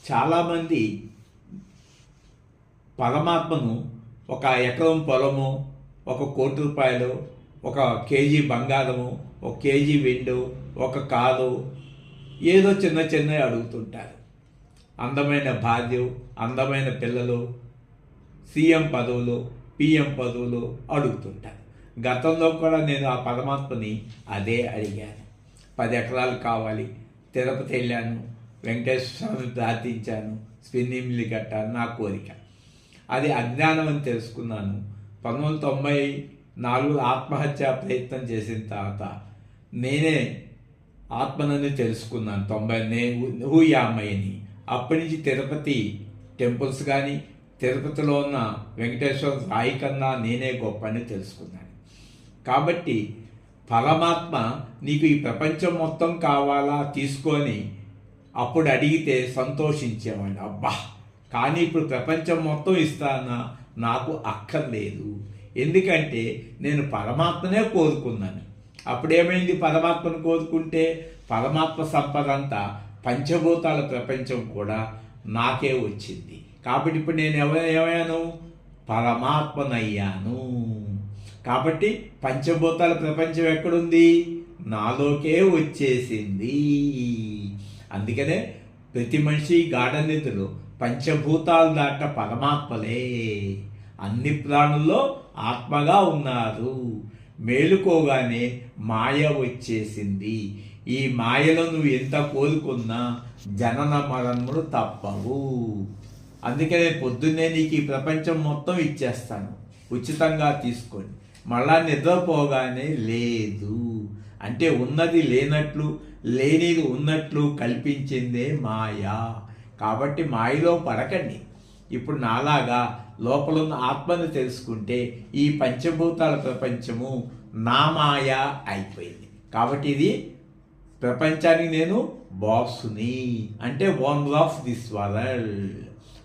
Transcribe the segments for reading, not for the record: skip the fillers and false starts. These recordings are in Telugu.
చాలామంది పరమాత్మను ఒక ఎకరం పొలము, 1,00,00,000 రూపాయలు, 1 కేజీ బంగారము, 1 కేజీ వెండు, 1 కారు, ఏదో చిన్న చిన్నవి అడుగుతుంటారు. అందమైన భార్య, అందమైన పిల్లలు, సీఎం పదవులు, పిఎం పదవులు అడుగుతుంటారు. గతంలో కూడా నేను ఆ పరమాత్మని అదే అడిగాను. 10 ఎకరాలు కావాలి, తిరుపతి వెళ్ళాను, వెంకటేశ్వర స్వామిని ప్రార్థించాను, స్పిన్నింగ్ మిల్లు కట్టాను, నా కోరిక. అది అజ్ఞానం అని తెలుసుకున్నాను. 1994 ఆత్మహత్య ప్రయత్నం చేసిన తర్వాత నేనే ఆత్మనని తెలుసుకున్నాను. 90 హూ యామ్ ఐ అని. అప్పటి నుంచి తిరుపతి టెంపుల్స్ కానీ, తిరుపతిలో ఉన్న వెంకటేశ్వర రాయి కన్నా నేనే గొప్ప అని తెలుసుకున్నాను. కాబట్టి పరమాత్మ నీకు ఈ ప్రపంచం మొత్తం కావాలా తీసుకొని అప్పుడు అడిగితే సంతోషించేవాడిని, అబ్బా. కానీ ఇప్పుడు ప్రపంచం మొత్తం ఇస్తానా, నాకు అక్కర్లేదు. ఎందుకంటే నేను పరమాత్మనే కోరుకున్నాను. అప్పుడేమైంది? పరమాత్మను కోరుకుంటే పరమాత్మ సంపద అంతా, పంచభూతాల ప్రపంచం కూడా నాకే వచ్చింది. కాబట్టి ఇప్పుడు నేను ఏమయ్యాను? పరమాత్మనయ్యాను. కాబట్టి పంచభూతాల ప్రపంచం ఎక్కడుంది? నాలోకే వచ్చేసింది. అందుకనే ప్రతి మనిషి గాఢ నిద్రలో పంచభూతాలు దాట పరమాత్మలే. అన్ని ప్రాణుల్లో ఆత్మగా ఉన్నారు. మేలుకోగానే మాయ వచ్చేసింది. ఈ మాయలో నువ్వు ఎంత కోరుకున్నా జనన మరణములు తప్పవు. అందుకనే పొద్దున్నే నీకు ఈ ప్రపంచం మొత్తం ఇచ్చేస్తాను, ఉచితంగా తీసుకొని. మళ్ళా నిద్రపోగానే లేదు అంటే ఉన్నది లేనట్లు, లేనిది ఉన్నట్లు కల్పించిందే మాయా. కాబట్టి మాయలో పడకండి. ఇప్పుడు నాలాగా లోపలున్న ఆత్మను తెలుసుకుంటే ఈ పంచభూతాల ప్రపంచము నా మాయ అయిపోయింది. కాబట్టి ఇది ప్రపంచానికి నేను బాసుని, అంటే ఓనర్ ఆఫ్ దిస్ వరల్డ్.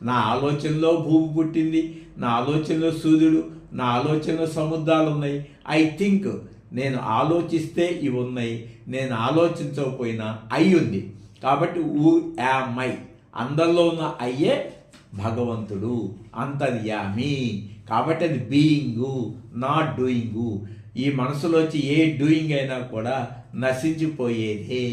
నా ఆలోచనలో భూమి పుట్టింది, నా ఆలోచనలో సూర్యుడు, నా ఆలోచనలో సముద్రాలు ఉన్నాయి. ఐ థింక్, నేను ఆలోచిస్తే ఇవి ఉన్నాయి, నేను ఆలోచించకపోయినా అయి ఉంది. కాబట్టి ఊ యామ్ ఐ, అందరిలో ఉన్న అయ్యే భగవంతుడు, అంతర్యామి. కాబట్టి అది బీయింగు, నాట్ డూయింగు. ఈ మనసులోంచి ఏ డూయింగ్ అయినా కూడా నశించిపోయేదే.